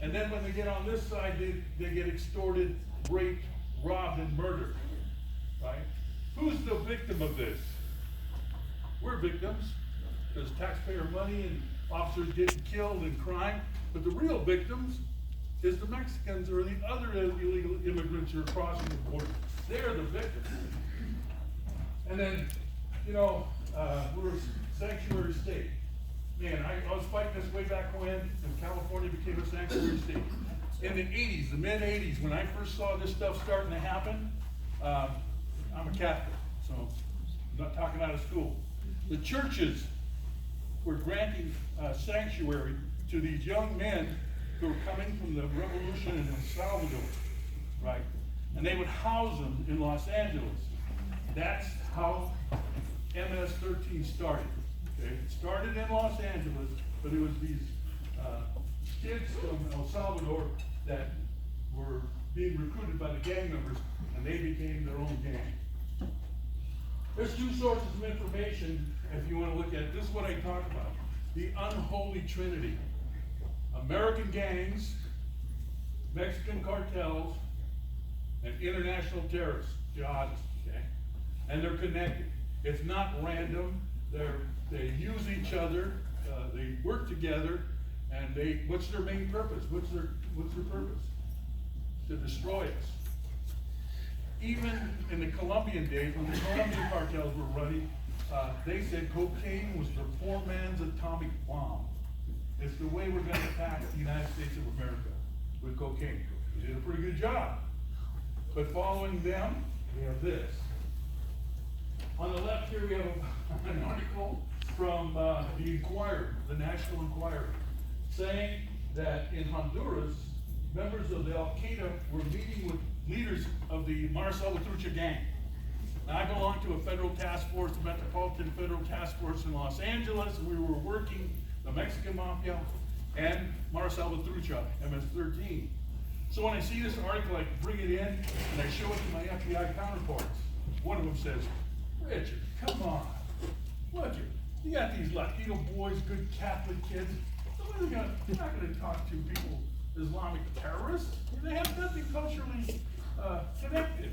And then when they get on this side, they get extorted, raped, robbed, and murdered, right? Who's the victim of this? We're victims. There's taxpayer money and officers getting killed in crime, but the real victims is the Mexicans or the other illegal immigrants who are crossing the border. They're the victims. And then, you know, we're a sanctuary state. Man, I was fighting this way back when California became a sanctuary state. In the 80s, the mid-80s, when I first saw this stuff starting to happen, I'm a Catholic, so I'm not talking out of school. The churches were granting sanctuary to these young men who were coming from the revolution in El Salvador, right? And they would house them in Los Angeles. That's how MS-13 started. Okay? It started in Los Angeles, but it was these kids from El Salvador that were being recruited by the gang members, and they became their own gang. There's two sources of information if you want to look at it. This is what I talk about. The unholy trinity. American gangs, Mexican cartels, and international terrorists, jihadists, okay? And they're connected. It's not random. They use each other, they work together, and what's their main purpose? What's their purpose? To destroy us. Even in the Colombian days, when the Colombian cartels were running, they said cocaine was the poor man's atomic bomb. It's the way we're going to attack the United States of America, with cocaine. We did a pretty good job. But following them, we have this. On the left here, we have an article from the Inquirer, the National Enquirer, saying that in Honduras, members of the Al-Qaeda were meeting with leaders of the Mara Salvatrucha gang. Now, I belong to a federal task force, the Metropolitan Federal Task Force in Los Angeles. We were working the Mexican Mafia and Mara Salvatrucha, MS-13. So when I see this article, I bring it in and I show it to my FBI counterparts. One of them says, Richard, come on. Look, you got these Latino boys, good Catholic kids. You're not going to talk to people, Islamic terrorists. They have nothing culturally connected.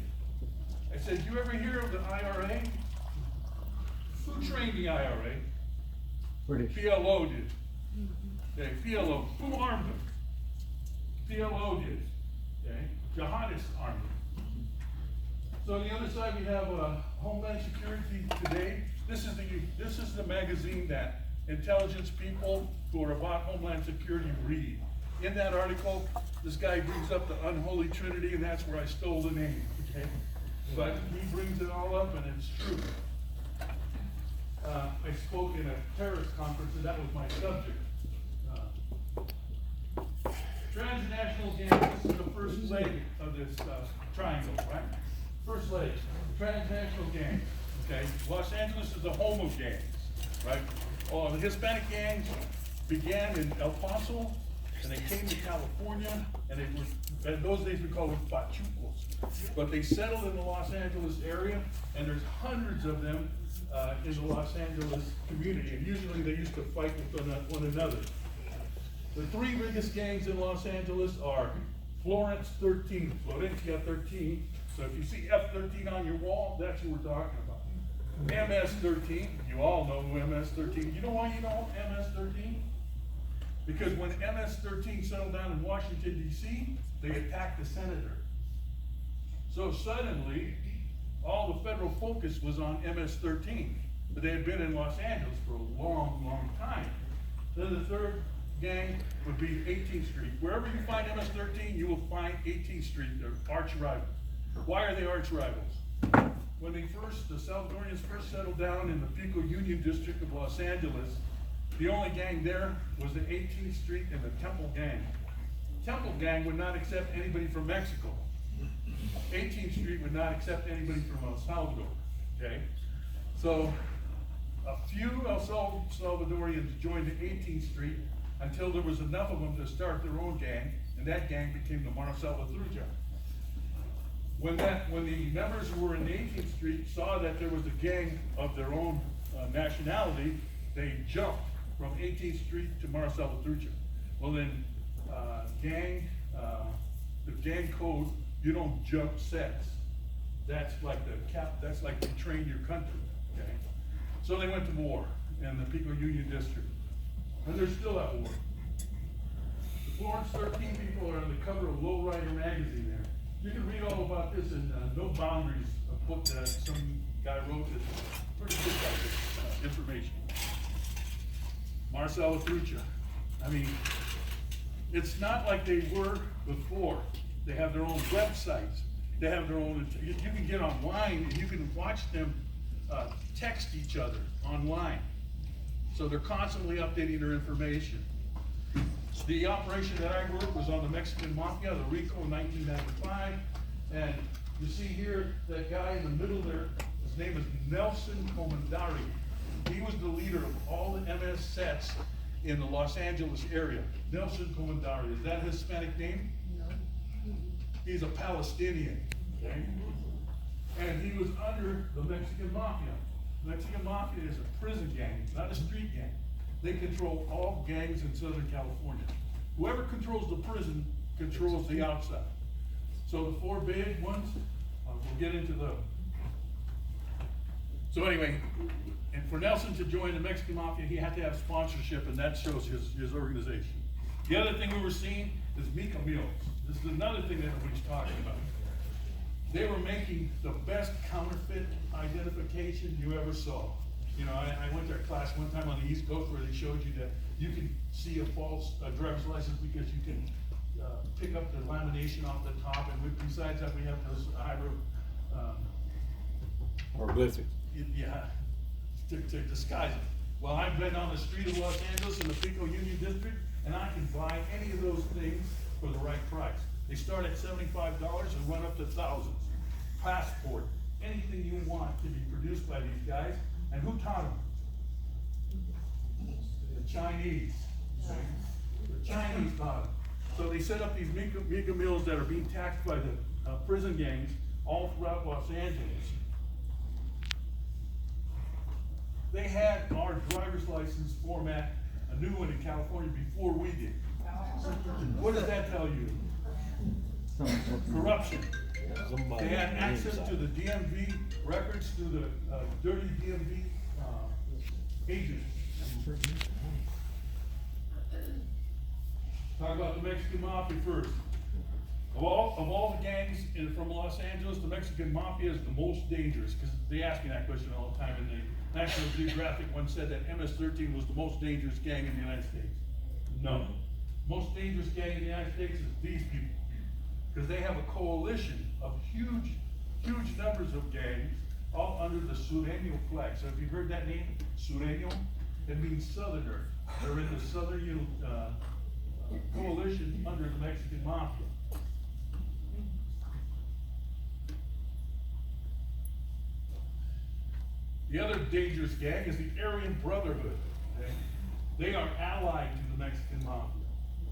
I said, you ever hear of the IRA? Who trained the IRA? British. PLO did. Okay, PLO. Who armed them? PLO did. Okay, jihadists armed them. So on the other side, we have Homeland Security Today. This is the magazine that intelligence people who are about Homeland Security read. In that article, this guy brings up the unholy trinity, and that's where I stole the name. Okay, but he brings it all up, and it's true. I spoke in a terrorist conference, and that was my subject. Transnational gangs, this is the first leg of this triangle, right? First leg, transnational gangs, okay? Los Angeles is the home of gangs, right? The Hispanic gangs began in El Paso, and they came to California, and they were, in those days we called them Pachucos. But they settled in the Los Angeles area, and there's hundreds of them in the Los Angeles community, and usually they used to fight with one another. The three biggest gangs in Los Angeles are Florence 13, Florencia 13. So if you see F13 on your wall, that's who we're talking about. MS-13, you all know MS-13. You know why you know MS-13? Because when MS-13 settled down in Washington, D.C., they attacked the senator. So suddenly, all the federal focus was on MS-13. But they had been in Los Angeles for a long, long time. Then the third gang would be 18th Street. Wherever you find MS-13, you will find 18th Street. They're arch rivals. Why are they arch rivals? When the Salvadorians first settled down in the Pico Union District of Los Angeles, the only gang there was the 18th Street and the Temple Gang. Temple Gang would not accept anybody from Mexico. 18th Street would not accept anybody from El Salvador, okay? So a few El Salvadorians joined the 18th Street until there was enough of them to start their own gang, and that gang became the Mara Salvatrucha. When the members who were in the 18th Street saw that there was a gang of their own nationality, they jumped from 18th Street to Mara Salvatrucha. Well then, the gang code, you don't jump sets. That's like that's like to train your country, okay? So they went to war in the Pico Union District, and they're still at war. The Florence 13 people are on the cover of Lowrider magazine there. You can read all about this in No Boundaries, a book that some guy wrote that's pretty good about this information. Marcel Atrucha. I mean, it's not like they were before. They have their own websites. They have their own, you can get online and you can watch them text each other online. So they're constantly updating their information. The operation that I worked was on the Mexican Mafia, the RICO in 1995. And you see here, that guy in the middle there, his name is Nelson Comandari. He was the leader of all the MS sets in the Los Angeles area. Nelson Comandari, is that a Hispanic name? No. He's a Palestinian, okay? And he was under the Mexican Mafia. Mexican Mafia is a prison gang, not a street gang. They control all gangs in Southern California. Whoever controls the prison controls the outside. So the four big ones, we'll get into those. So anyway, and for Nelson to join the Mexican Mafia, he had to have sponsorship, and that shows his organization. The other thing we were seeing is Mica Mills. This is another thing that everybody's talking about. They were making the best counterfeit identification you ever saw. You know, I went to a class one time on the East Coast where they showed you that you can see a false driver's license because you can pick up the lamination off the top, and besides that, we have those hieroglyphics. Yeah, to disguise it. Well, I've been on the street of Los Angeles in the Pico Union District, and I can buy any of those things for the right price. They start at $75 and run up to thousands. Passport, anything you want to be produced by these guys. And who taught them? The Chinese. Okay? The Chinese taught them. So they set up these Mica Mills that are being taxed by the prison gangs all throughout Los Angeles. They had our driver's license format, a new one in California, before we did. What does that tell you? Corruption. They had access to the DMV records through the dirty DMV agents. Talk about the Mexican Mafia first. Of all the gangs from Los Angeles, the Mexican Mafia is the most dangerous, because they ask me that question all the time, and the National Geographic one said that MS-13 was the most dangerous gang in the United States. No. Most dangerous gang in the United States is these people, because they have a coalition of huge numbers of gangs, all under the Sureño flag. So have you heard that name, Sureño? It means Southerner. They're in the Southern coalition under the Mexican Mafia. The other dangerous gang is the Aryan Brotherhood. Okay? They are allied to the Mexican Mafia.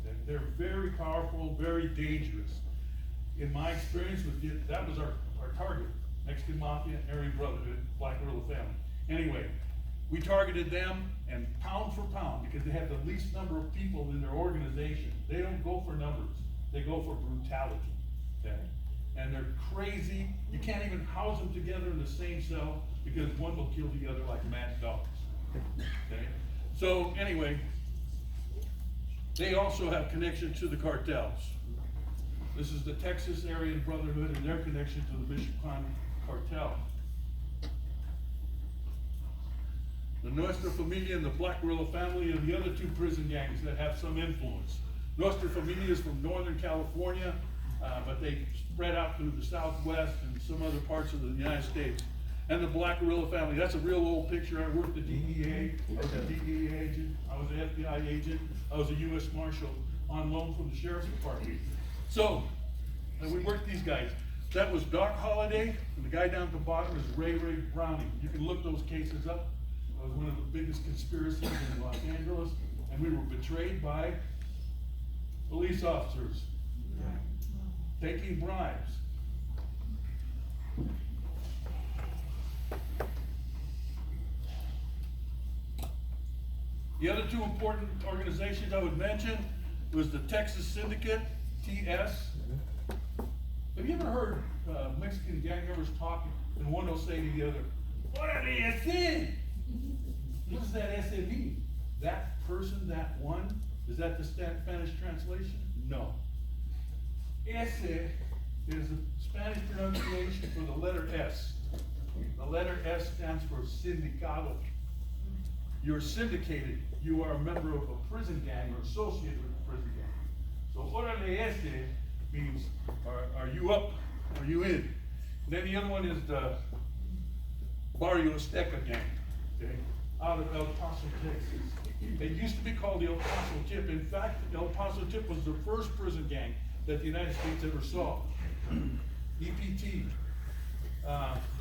Okay? They're very powerful, very dangerous. In my experience, that was our target. Mexican Mafia, Aryan Brotherhood, Black Gorilla family. Anyway, we targeted them, and pound for pound, because they have the least number of people in their organization. They don't go for numbers, they go for brutality, okay? And they're crazy. You can't even house them together in the same cell, because one will kill the other like mad dogs, okay? So anyway, they also have connection to the cartels. This is the Texas Aryan Brotherhood and their connection to the Michoacan cartel. The Nuestra Familia and the Black Gorilla family are the other two prison gangs that have some influence. Nuestra Familia is from Northern California, but they spread out through the Southwest and some other parts of the United States. And the Black Gorilla family, that's a real old picture. I worked at DEA, I was a DEA agent, I was an FBI agent, I was a U.S. Marshal on loan from the Sheriff's Department. So, we worked these guys. That was Doc Holliday, and the guy down at the bottom is Ray Browning. You can look those cases up. It was one of the biggest conspiracies in Los Angeles, and we were betrayed by police officers, taking bribes. The other two important organizations I would mention was the Texas Syndicate, TS. Have you ever heard Mexican gang members talking, and one will say to the other, "Órale, ese!" What does that ese mean? That person, that one? Is that the Spanish translation? No. Ese is the Spanish pronunciation for the letter S. The letter S stands for sindicado. You're syndicated. You are a member of a prison gang or associated with a prison gang. So, órale ese means, are you up? Are you in? And then the other one is the Barrio Azteca gang, okay, out of El Paso, Texas. It used to be called the El Paso Tip. In fact, El Paso Tip was the first prison gang that the United States ever saw. EPT.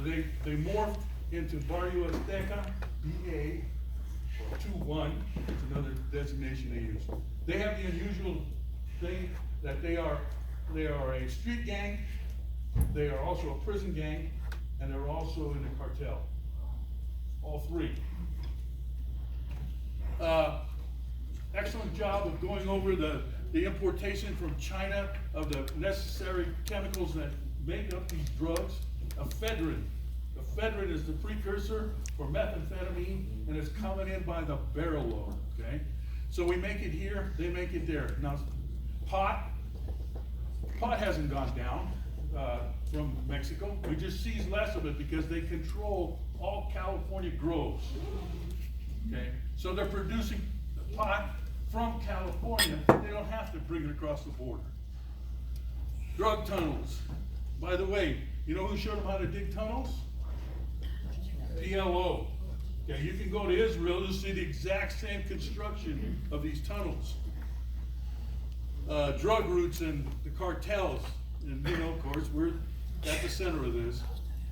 They morphed into Barrio Azteca, BA 21. It's another designation they use. They have the unusual thing that they are a street gang, they are also a prison gang, and they're also in a cartel. All three. Excellent job of going over the importation from China of the necessary chemicals that make up these drugs. Ephedrine. Ephedrine is the precursor for methamphetamine, and it's coming in by the barrel load, okay? So we make it here, they make it there. Now, pot hasn't gone down from Mexico. We just seize less of it because they control all California groves, okay? So they're producing pot from California. They don't have to bring it across the border. Drug tunnels. By the way, you know who showed them how to dig tunnels? PLO. Okay, you can go to Israel, you'll see the exact same construction of these tunnels. Drug routes and the cartels. And you know, of course, we're at the center of this.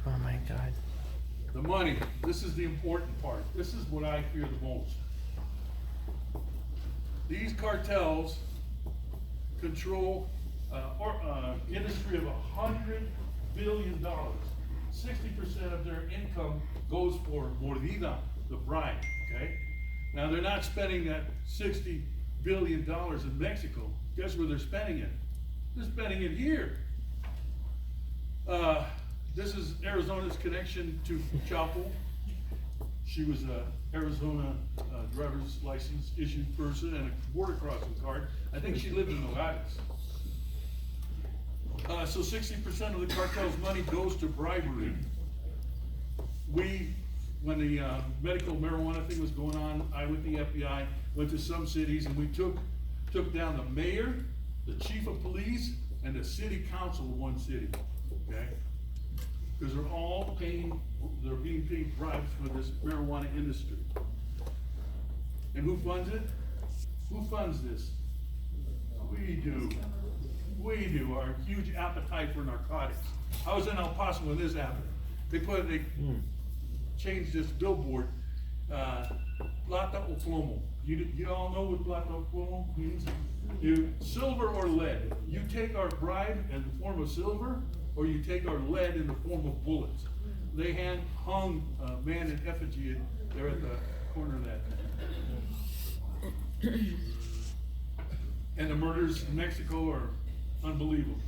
Oh my God. The money. This is the important part. This is what I fear the most. These cartels control industry of $100 billion. 60% of their income goes for mordida, the bribe, okay? Now they're not spending that $60 billion in Mexico. Guess where they're spending it? They're spending it here. This is Arizona's connection to Chapo. She was a Arizona driver's license issued person and a border crossing card. I think she lived in Nogales. So 60% of the cartel's money goes to bribery. When the medical marijuana thing was going on, I with the FBI went to some cities and we took down the mayor, the chief of police, and the city council of one city, okay? Because they're being paid bribes for this marijuana industry. And who funds it? Who funds this? We do. We do. Our huge appetite for narcotics. I was in El Paso when this happened. They changed this billboard, plata o plomo. You all know what plata o plomo means? Silver or lead. You take our bribe in the form of silver, or you take our lead in the form of bullets. They hung a man in effigy there at the corner of that. And the murders in Mexico are unbelievable.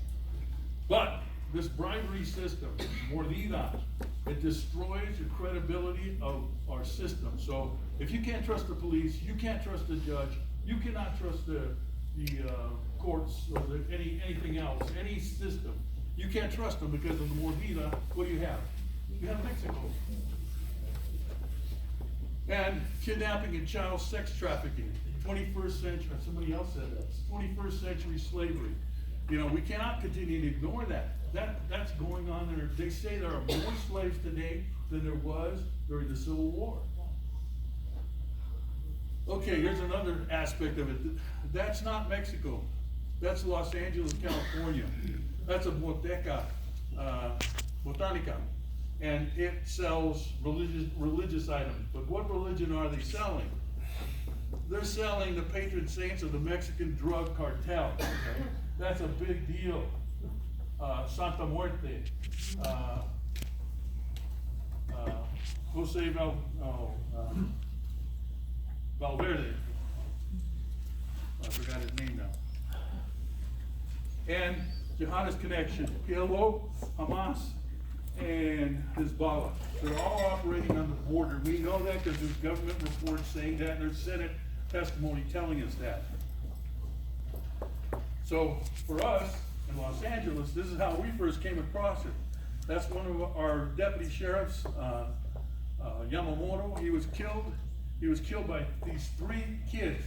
But this bribery system, mordida, it destroys the credibility of our system. So if you can't trust the police, you can't trust the judge, you cannot trust the courts or anything else, any system. You can't trust them because of the mordida. What do you have? You have Mexico. And kidnapping and child sex trafficking. 21st century, somebody else said that. 21st century slavery. You know, we cannot continue to ignore that. That's going on there. They say there are more slaves today than there was during the Civil War. Okay, here's another aspect of it. That's not Mexico. That's Los Angeles, California. That's a boteca, botanica. And it sells religious items. But what religion are they selling? They're selling the patron saints of the Mexican drug cartel. Okay? That's a big deal. Santa Muerte, Jose Valverde. I forgot his name now. and jihadist connection, PLO, Hamas, and Hezbollah. They're all operating on the border. We know that because there's government reports saying that, and there's Senate testimony telling us that. So for us in Los Angeles, this is how we first came across it. That's one of our deputy sheriffs, Yamamoto. He was killed. He was killed by these 3 kids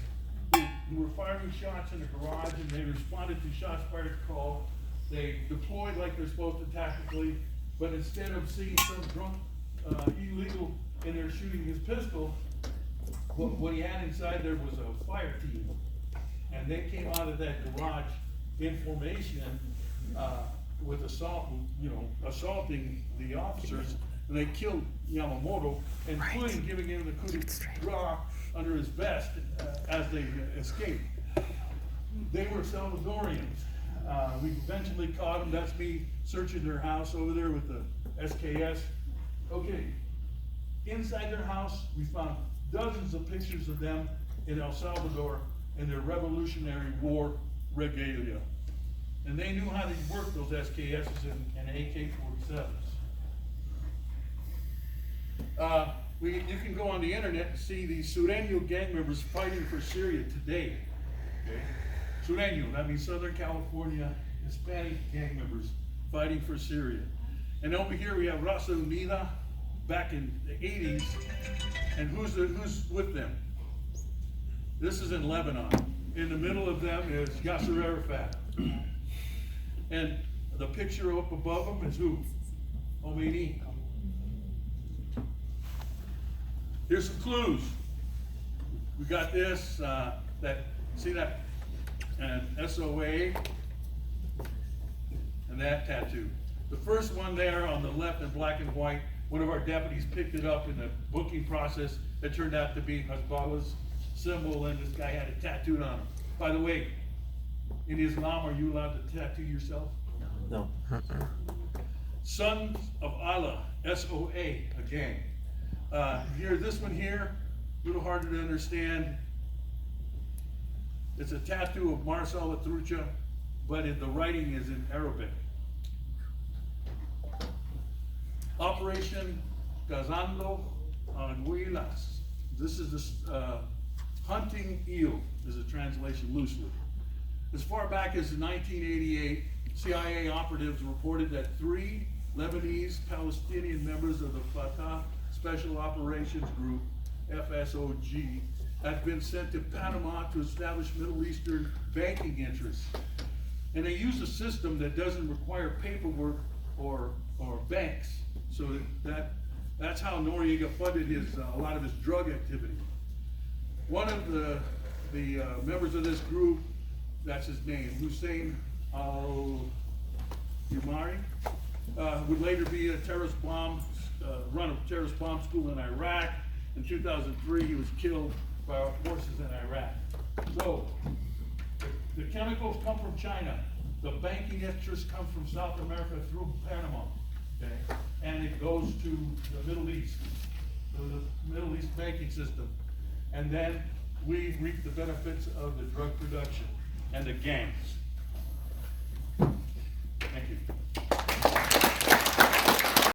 who were firing shots in the garage, and they responded to shots fired call. They deployed like they're supposed to tactically, but instead of seeing some drunk illegal in there shooting his pistol, what he had inside there was a fire team. And they came out of that garage in formation with assaulting the officers, and they killed Yamamoto, including giving him the coup de grace under his vest as they escaped. They were Salvadorians. We eventually caught them. That's me searching their house over there with the SKS. Okay, inside their house, we found dozens of pictures of them in El Salvador in their Revolutionary War regalia. And they knew how to work those SKSs and AK-47s. You can go on the internet and see these Sureño gang members fighting for Syria today. Okay? Sureño, that means Southern California Hispanic gang members fighting for Syria. And over here we have Raza Unida back in the 80s. And who's with them? This is in Lebanon. In the middle of them is Yasser Arafat. And the picture up above them is who? Khomeini. Here's some clues. We got this, see that? And SOA, and that tattoo. The first one there on the left in black and white, one of our deputies picked it up in the booking process. It turned out to be Hezbollah's symbol, and this guy had it tattooed on him. By the way, in Islam, are you allowed to tattoo yourself? No. Sons of Allah, SOA, again. Here, this one here, a little harder to understand. It's a tattoo of Marcel Atrucha, but the writing is in Arabic. Operation Cazando Anguilas. This is the hunting eel, is a translation loosely. As far back as 1988, CIA operatives reported that 3 Lebanese Palestinian members of the Fatah Special Operations Group, FSOG, had been sent to Panama to establish Middle Eastern banking interests. And they use a system that doesn't require paperwork or banks. So that's how Noriega funded a lot of his drug activity. One of the members of this group, that's his name, Hussein al-Yumari, would later be a run a terrorist bomb school in Iraq. In 2003, he was killed by our forces in Iraq. So, the chemicals come from China. The banking interests come from South America through Panama, okay? And it goes to the Middle East, the Middle East banking system. And then we reap the benefits of the drug production and the gangs.